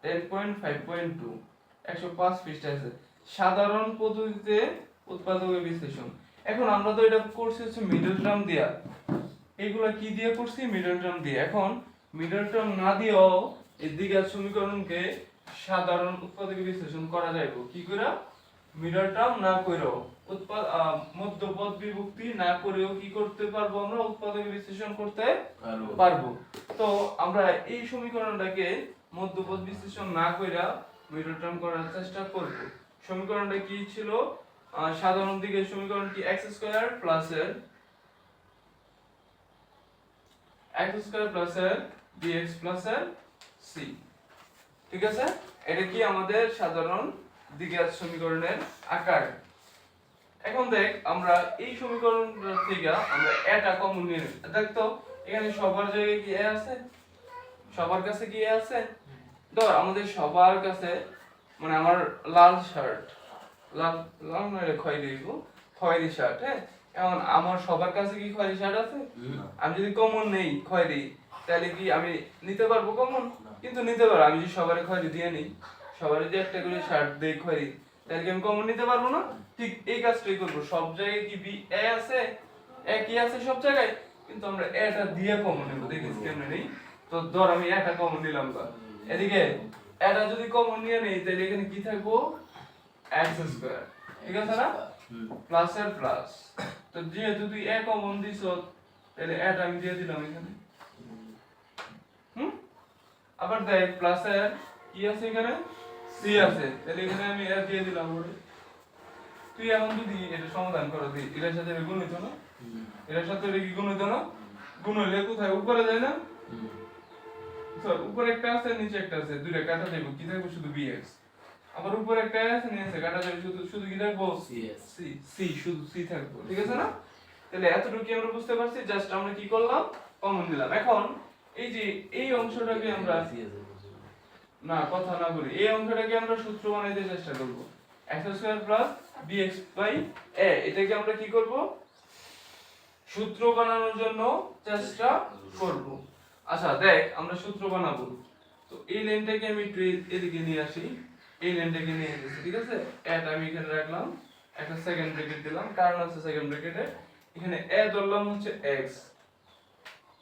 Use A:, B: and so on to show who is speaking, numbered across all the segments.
A: 10.5.2 105 পৃষ্ঠা আছে সাধারণ পদ্ধতিতে উৎপাদকের বিশ্লেষণ। এখন আমরা তো এটা করছি হচ্ছে মিডল টার্ম দিয়া, এগুলা কি দিয়ে করছি মিডল টার্ম দিয়ে। এখন মিডল টার্ম না দিয়েও এই দ্বিঘাত সমীকরণকে সাধারণ উৎপাদকের বিশ্লেষণ করা যাবে কি করে, মিডল টার্ম না করেও মধ্যপদ বিভক্তি না করেও কি করতে পারবো আমরা উৎপাদকের বিশ্লেষণ করতে পারবো। তো আমরা এই সমীকরণটাকে মধ্যপদ বিশ্লেষণ না কইরা মিডল টার্ম করার চেষ্টা করব। সমীকরণটা কি ছিল, সাধারণ দিকের সমীকরণ কি x স্কয়ার প্লাস এর bx প্লাস এর c, ঠিক আছে। এটা কি আমাদের সাধারণ দ্বিঘাত সমীকরণের আকার। এখন দেখ আমরা এই সমীকরণটা থেকে আমরা এটা কমন নিয়ে নেব। দেখ তো এখানে সবার জায়গায় কি a আছে, সবার কাছে কি a আছে। ধর আমাদের সবার কাছে মানে আমার লাল শার্ট, লাল লাল নয় খয়েরি শার্ট, হ্যাঁ। এখন আমার সবার কাছে কি খয়েরি শার্ট আছে, আমি যদি কমন নেই খয়েরি তাহলে কি আমি নিতে পারবো কমন, কিন্তু নিতে পারবো। আমি যদি সবারে খয়েরি দিয়ে নিই, সবারে যদি একটা করে শার্ট দেই খয়েরি, তাহলে কি আমি কমন নিতে পারবো না। ঠিক এই কাজটাই করবো, সব জায়গায় কি বি এ আছে, এ কি আছে সব জায়গায়, কিন্তু আমরা এটা দিয়ে কমন নেব। দেখিস কেমনে নেই। তো ধর আমি এটা কমন নিলাম, বা এদিকে এটা যদি কমন নিয়ে নেই তাহলে এখানে কি থাকবো x স্কয়ার, ঠিক আছে না, প্লাস এর প্লাস। তো যেহেতু তুই এ কমন দিছ তাহলে এটা আমি দিয়ে দিলাম এখানে। আবার দেখ প্লাস এর কি আছে এখানে c আছে, তাহলে এখানে আমি এ দিয়ে দিলাম। তুই এখন যদি এটা সমাধান করো দিই, এটার সাথে গুণ হইতো না, এটার সাথে এটা কি গুণ হইতো না, গুণ হইলে কোথায় উপরে যায় না, স্যার উপরে একটা আছে নিচে একটা আছে, দুইটা কাটা যাবে, কি থাকবে শুধু bx। আবার উপরে একটা আছে নিচে কাটা যাবে, শুধু কি থাকবো c শুধু c থাকবো, ঠিক আছে না। তাহলে এতটুকু কি আমরা বুঝতে পারছি, জাস্ট আমরা কি করলাম কমন নিলাম। এখন এই যে এই অংশটাকে আমরা না কথা না বলি, এই অংশটাকে আমরা সূত্র বানাইতে চেষ্টা করব, x² + bx/a। এটাকে আমরা কি করব সূত্র বানানোর জন্য চেষ্টা করব। আচ্ছা দেখ আমরা সূত্র বানাবো। তো এই লাইনটাকে আমি একটু এদিকে নিয়ে আসি, এই লাইনটাকে নিয়ে এসেছি, ঠিক আছে। এটা আমি এখানে রাখলাম, একটা সেকেন্ড ব্র্যাকেট দিলাম, কারণ আছে সেকেন্ড ব্র্যাকেটে এখানে a ধরলাম হচ্ছে x,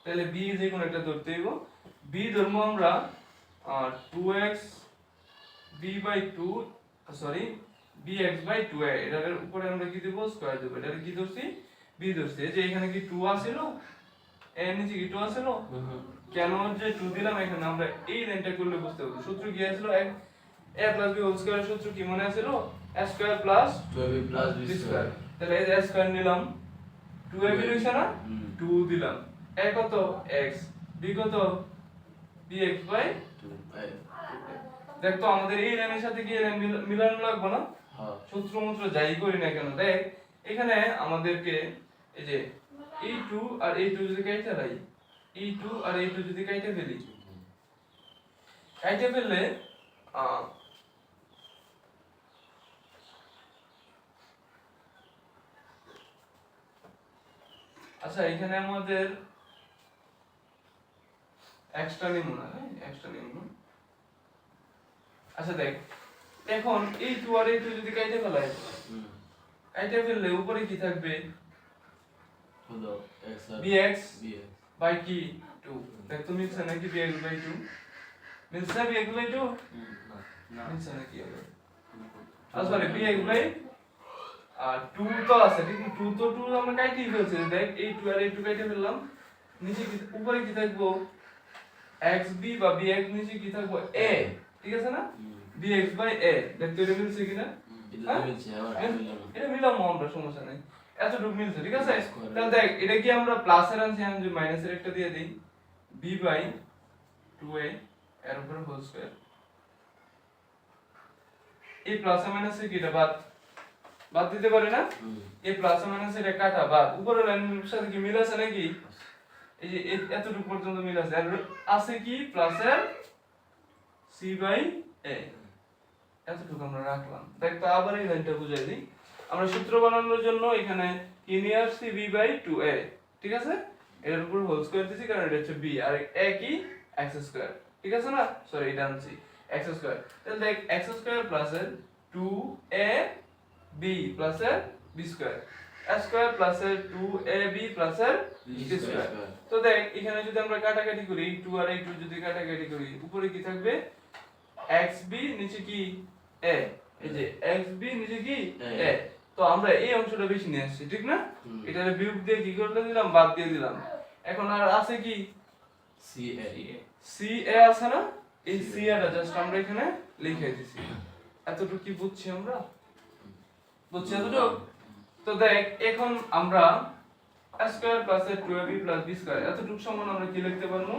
A: তাহলে b যে কোনো একটা ধরতে হইব। b ধরবো আমরা 2x b/2 সরি bx/2a, এটার উপরে আমরা কি দেব স্কয়ার দেব। এটা কি ধরছি b ধরছি, যে এখানে কি 2 আছিল, এর নিচে কি 2 আছিল, কেন যে 2 দিলাম এখানে আমরা এই লাইনটা করলে বুঝতে পারবো। সূত্র কি আছিল, a + b হোল স্কয়ারের সূত্র কি মনে আছে, a² + 2ab + b স্কয়ার। তাহলে এই a স্কয়ার নিলাম, 2ab রইছে না, 2 দিলাম, a কত x, b কত bx/2। দেখ তো আমাদের এই লাইনের সাথে কি লাইন মিলানো লাগবে না, সূত্র মন্ত্র যাই করি না কেন। দেখ এখানে আমাদেরকে এই যে e2 আর e2 যদি কাইটা দেই, e2 আর e2 যদি কাইটা ফেলি, কাইটা ফেললে আচ্ছা এখানে আমাদের এক্সট্রা নিব না, হ্যাঁ এক্সট্রা নিব না। আচ্ছা দেখ এখন e2 আর e2 যদি কাইটা ফেলাই, কাইটা ফেললে উপরে কি থাকবে হলো bx বাই কি 2। দেখ তুমি মিলছে নাকি bx/2, মিলছে bx/2 না মিলছে নাকি হবে, সরি bx/2 তো আছে, কিন্তু 2 তো 2 আমরা কাইটেই ফেলছি। দেখ এই 2 আর এই 2 কাইটে ফেললাম, নিচে কি উপরে কি থাকবো xb বা bx, নিচে কি থাকবো a, ঠিক আছে না, bx/a। দেখ তো এটা মিলছে কিনা, এটা মিলছে, এটা মিলাম আমরা, সমস্যা নাই, এতটুকু মিলছে, ঠিক আছে। তাহলে দেখ এটা কি আমরা প্লাসের আনছি, আমি যদি মাইনাসের একটা দিয়ে দেই b/2a এর উপর হোল স্কয়ার। এই প্লাস আর মাইনাসের কি এটা বাদ দিতে পারি না, এই প্লাস আর মাইনাসের এটা কাটা বাদ, উপরের লাইনের সাথে কি মিল আছে নাকি, এই যে এতটুকু পর্যন্ত মিল আছে, আর আছে কি প্লাসের c/a, এতটুকু আমরা রাখলাম। দেখ তো আবার এই লাইনটা বুঝাই দিই, আমরা সূত্র বানানোর জন্য এখানে কি নিয়ে আসছি b/2a, ঠিক আছে। এর উপর হোল স্কয়ার দিছি কারণ এটা হচ্ছে b, আর a কি x², ঠিক আছে না, সরি এটা আনছি x স্কয়ার তাহলে দেখ x স্কয়ার প্লাস এর 2ab প্লাস এর b square a square plus এর 2ab প্লাস এর b স্কয়ার তো দেখ এখানে যদি আমরা কাটাকাটি করি 2 আর 2 যদি কাটাকাটি করি উপরে কি থাকবে xb নিচে কি a এই যে xb নিচে কি a তো আমরা এই অংশটা বেশি নিয়ে আসছি ঠিক না এটারে বিয়োগ দিয়ে কি করে দিলাম বাদ দিয়ে দিলাম এখন আর আছে কি ca আছে না এই ca টা জাস্ট আমরা এখানে লিখে দিছি এতটুকু কি বুঝছি আমরা বুঝছি এতটুকু তো দেখ এখন আমরা a square plus 2ab plus b square এতটুকু সমান আমরা কি লিখতে পারবো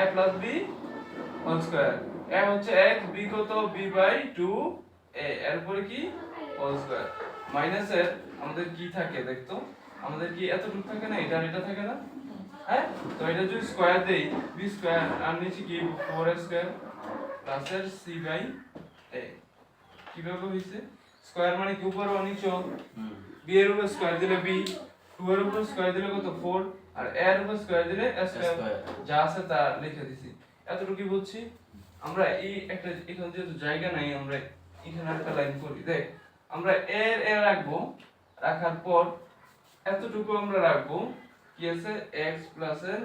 A: a plus b whole square a হচ্ছে x b কত b বাই 2 a এর পরে কি হোল স্কয়ার মাইনাস এর আমাদের কি থাকে দেখতো আমাদের কি এতটুকু থাকে না এটা থাকে না হ্যাঁ তো এটা যদি স্কয়ার দেই b স্কয়ার আর নিচে কি 4a স্কয়ার প্লাস এর c বাই a কিভাবে হইছে স্কয়ার মানে কি উপর ও নিচে b এর উপর স্কয়ার দিলে b 2 এর উপর স্কয়ার দিলে কত 4 আর a এর উপর স্কয়ার দিলে a স্কয়ার যা আছে তা লিখে দিছি এতটুকু কি বুঝছি আমরা এই একটা এখানে যেহেতু জায়গা নাই আমরা এখানে একটা লাইন করি দেখ আমরা এ রাখবো রাখার পর এতটুকু আমরা রাখবো কি আছে x প্লাস এর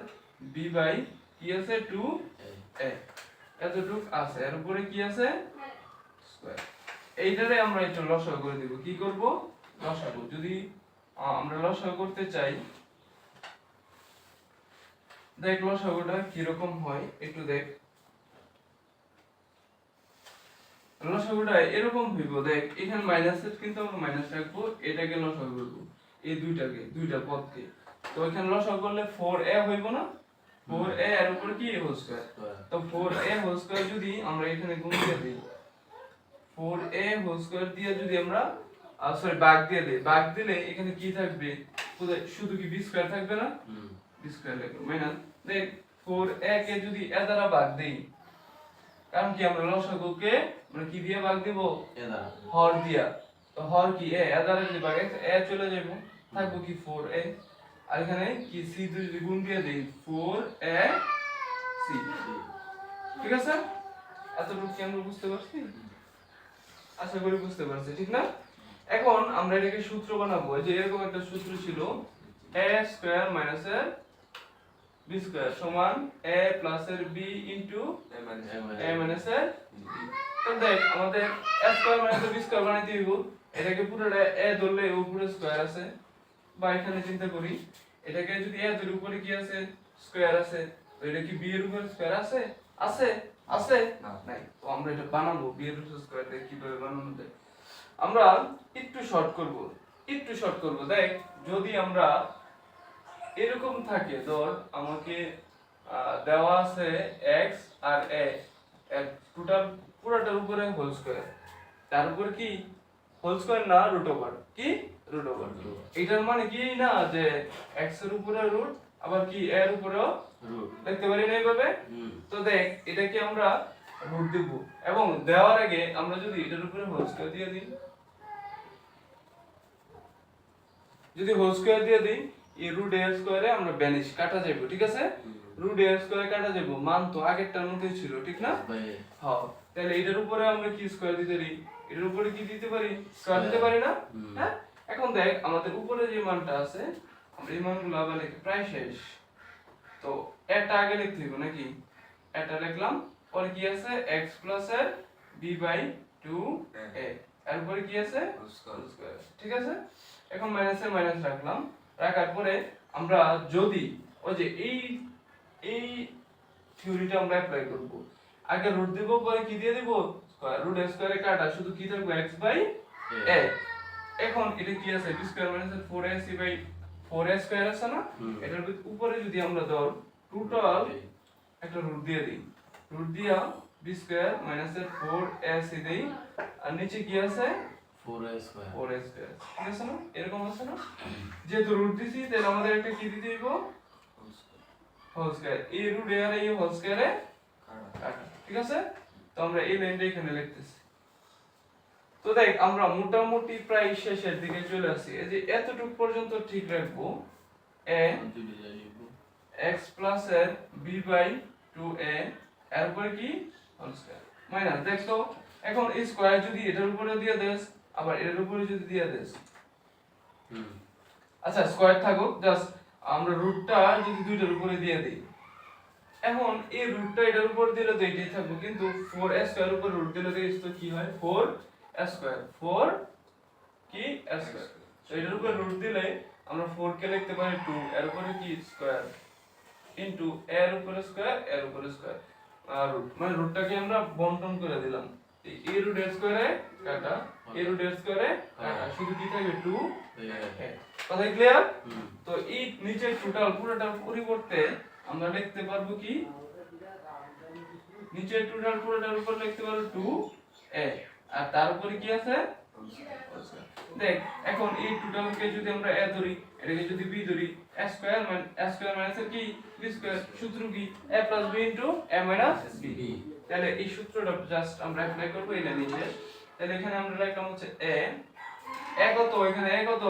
A: b বাই কি আছে 2a এতটুকু আছে এর উপরে কি আছে স্কয়ার এইটারে আমরা একটু লসাগু করে দেব কি করব লসাগু যদি আমরা লসাগু করতে চাই দেখ লসাগুটা কি রকম হয় একটু দেখ লসাগুটা এরকম হইব দেখ এখানে মাইনাসের কিন্তু আমরা মাইনাস রাখবো এটাকে লসাগু করব এই দুইটা পদকে তো এখানে লসাগু করলে 4a হইব না 4a এর উপর কি হোল স্কয়ার তো 4a হোল স্কয়ার যদি আমরা এখানে গুণ দিয়ে দেই 4a হোল স্কয়ার দিয়ে যদি আমরা সরি ভাগ দিয়ে দেই ভাগ দিলে এখানে কি থাকবে শুধু কি b স্কয়ার থাকবে না b স্কয়ার লিখব মাইনাস দেখ 4a কে যদি a দ্বারা ভাগ দেই কারণ কি আমরা লসাগুকে আমরা কি দিয়ে ভাগ দেব a দ্বারা হর দিয়া তো হর কি a দ্বারা যদি ভাগ a চলে যাব থাকবে কি 4a আর এখানে কি c যদি গুণ দিয়ে দেই 4a c ঠিক আছে এতটুকু কি আমরা বুঝতে পারছি আশা করি বুঝতে পারছি ঠিক না এখন আমরা এটাকে সূত্র বানাবো যে এরকম একটা সূত্র ছিল a স্কয়ার মাইনাস এর b স্কয়ার সমান a প্লাস এর b ইনটু a মাইনাস এর তো দেখ আমাদের a square minus b square বানাইতে হইব এটাকে পুরোটা a ধরলে উপরে স্কয়ার আছে বা এখানে চিন্তা করি এটাকে যদি a ধরে উপরে কি আছে স্কয়ার আছে তো এটা কি b এর উপরে স্কয়ার আছে আছে না নাই তো আমরা এটা বানাবো b এর উপরে স্কয়ার দিয়ে কিভাবে বানানো যায় আমরা একটু শর্ট করব দেখ যদি আমরা এরকম থাকে ধর আমাকে দেওয়া আছে x আর a এর টোটাল পুরোটার উপরে হোল স্কয়ার তার উপর কি হোল স্কয়ার না রুট ওভার কি রুট ওভার এটার মানে কি না যে x এর উপরে রুট আবার কি a এর উপরেও রুট দেখতে পারি না এইভাবে তো দেখ এটা কি আমরা রুট দেব এবং দেওয়ার আগে আমরা যদি এটার উপরে হোল স্কয়ার দিয়ে দিই যদি হোল স্কয়ার দিয়ে দিই এই রুট a স্কয়ারে আমরা ভ্যানিশ কাটা যাবে ঠিক আছে রুট a স্কয়ারে কাটা যাবে মান তো আগেরটার মতই ছিল ঠিক না হ্যাঁ তাহলে এটার উপরে আমরা কি স্কয়ার দিতে পারি এটার উপরে কি দিতে পারি স্কয়ার দিতে পারি না হ্যাঁ এখন দেখ আমাদের উপরে যে মানটা আছে আমরা এই মানগুলো আবার লিখি প্রায় শেষ তো এটা আগে লিখতে হবে নাকি এটা লিখলাম পরে কি আছে x প্লাস এর b বাই 2a এর উপরে কি আছে স্কয়ার ঠিক আছে এখন মাইনাসের মাইনাস রাখলাম রাখার পরে আমরা যদি ওই যে এই থিওরিটা আমরা অ্যাপ্লাই করব আগে রুট দেব পরে কি দিয়ে দেব স্কয়ার রুট a স্কয়ারে কাটা শুধু কি থাকবে x বাই a এখন এটা কি আছে b square minus 4ac by 4a square আছে না এটার উপরে যদি আমরা ধর টোটাল একটা রুট দিয়ে দিই রুট দিয়া b স্কয়ার মাইনাস 4ac দেই আর নিচে কি আছে 4a স্কয়ার ঠিক আছে না এরকম আছে না যেহেতু রুট দিছি তাহলে আমাদের একটা কি দিতে হইব হোল স্কয়ার এই রুট এ আর এই হোল স্কয়ারে কাটা ঠিক আছে তো আমরা এই লাইনটা এখানে লিখতেছি তো দেখ আমরা মোটামুটি প্রায় শেষের দিকে চলে আসি এই যে এতটুকু পর্যন্ত ঠিক রাখবো a x প্লাস এর b বাই 2a এর উপরে কি হোল স্কয়ার মাইনাস দেখো এখন এই স্কয়ার যদি এটার উপরে দিয়ে দেস আবার এটার উপরে যদি দিয়ে দেস আচ্ছা স্কয়ার থাকুক জাস্ট আমরা রুটটা যদি দুইটার উপরে দিয়ে দেই এখন এই রুটটা এটার উপর দিলে তো এটাই থাকবে কিন্তু 4a স্কয়ার উপর রুট দিলে তো কি হয় 4a স্কয়ার 4 কি a স্কয়ার তো এটার উপর রুট দিলে আমরা 4 কে লিখতে পারি 2 এর উপরে কি স্কয়ার ইনটু এর উপরে স্কয়ার এর উপরে স্কয়ার আর রুট মানে রুটটাকে আমরা বন্টন করে দিলাম এই a রুট a স্কয়ারে কাটা a রুট a স্কয়ারে কাটা শুধু কি থাকবে 2 কথা ক্লিয়ার তো এই নিচে টোটাল পুরোটার পরিবর্তে আমরা লিখতে পারবো কি নিচে টোটাল পুরোটার উপর লিখতে পারবো 2a আর তার উপরে কি আছে দেখ এখন এই টোটালকে যদি আমরা a ধরি এটাকে যদি b ধরি a স্কয়ার মাইনাস কি b স্কয়ার সূত্র কি a b a b তাহলে এই সূত্রটা জাস্ট আমরা অ্যাপ্লাই করব এই নিচে তাহলে এখানে আমরা লিখলাম হচ্ছে a কত এখানে a কত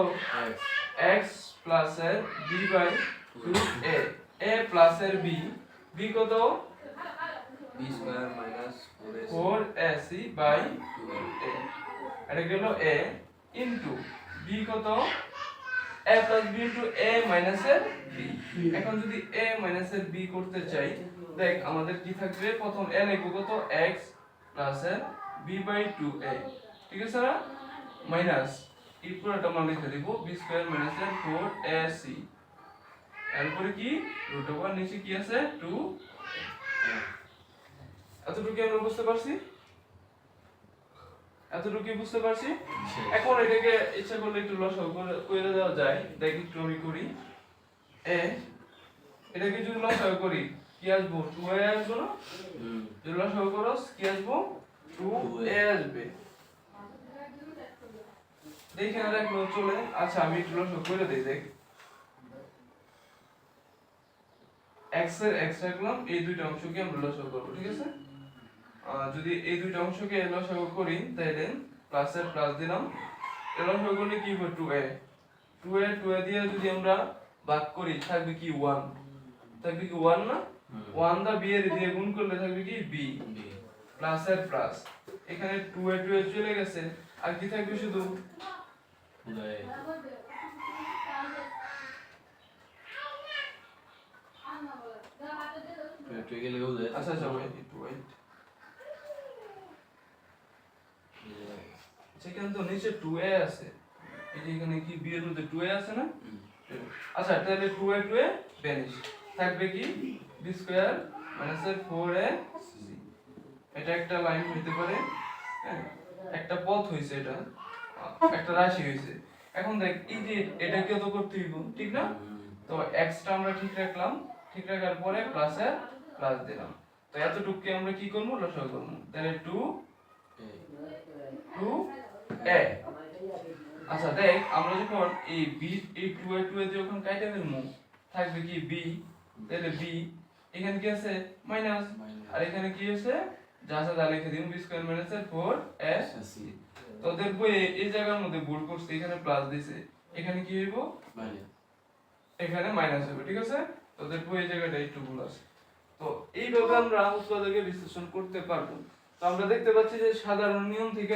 A: x প্লাস এর b by 2a a plus এর b কত
B: b square minus
A: 4ac by 2a এটা গেল a ইনটু b কত a plus b into a minus এর b এখন যদি a মাইনাস এর b করতে চাই দেখ আমাদের কি থাকবে প্রথম a লিখব কত x প্লাস এর b বাই 2a ঠিক আছে না মাইনাস এই পুরোটা আমরা লিখে দেব b স্কয়ার মাইনাস এর 4ac এরপরে কি রুট ওভার নিচে কি আছে 2 এতটুকু আমরা বুঝতে পারছি এখন এটাকে ইচ্ছা করলে একটু লসাগু করে দেওয়া যায় দেখ একটু আমি করি এ এটাকে যদি লসাগু করি কি আসবো 2a আসবে না যদি লসাগু করো কি আসবো 2a আসবে দেখে না রাখলো চলে আচ্ছা আমি একটু লসাগু করে দেই দেখ x এর x রাখলাম এই দুইটা অংশকে আমরা লসাগু করব ঠিক আছে যদি এই দুইটা অংশকে লসাগু করি তাহলে প্লাস এর প্লাস দিলাম এর লসাগু করলে কি হবে 2a দিয়ে যদি আমরা ভাগ করি থাকবে কি 1 থাকবে কি 1 না 1 দা b এর দিয়ে গুণ করলে থাকবে কি b প্লাস এর প্লাস এখানে 2a চলে গেছে আর কি থাকবে শুধু আচ্ছা একটু ওয়েট সেখানে তো নিচে 2a আছে এই যে এখানে কি b এর মধ্যে 2a আছে না আচ্ছা তাহলে 2a ভ্যানিশ থাকবে কি b স্কয়ার মাইনাস 4a এটা একটা লাইন হইতে পারে হ্যাঁ একটা পথ হইছে এটা একটা রাশি হইছে এখন দেখ এই যে এটাকে তো করতে হইব ঠিক না তো x টা আমরা ঠিক রাখলাম ঠিক রাখার পরে প্লাস এর প্লাস দিলাম তো এতটুকুকে আমরা কি করব লসাগু করব তাহলে 2a আচ্ছা দেখ আমরা যখন এই b এই 2a যখন কাটা ফেলমু থাকবে কি b তাহলে b এখানে কি আছে মাইনাস আর এখানে কি আছে যা আছে তা লিখে দিন b স্কয়ার মাইনাস 4ac তোদের বইয়ে এই জায়গার মধ্যে ভুল করছে এখানে প্লাস দিছে এখানে কি হইব মাইনাস এখানে মাইনাস হবে ঠিক আছে তোদের বইয়ে জায়গাটা একটু ভুল আছে তো এইভাবে আমরা উৎপাদকের বিশ্লেষণ করতে পারবো তো আমরা দেখতে পাচ্ছি যে সাধারণ নিয়ম থেকে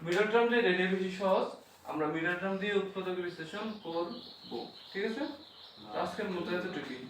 A: মিডল টার্ম যে এটা বেশি সহজ আমরা মিডল টার্ম দিয়ে উৎপাদকের বিশ্লেষণ করব ঠিক আছে আজকের মতো এতটুকুই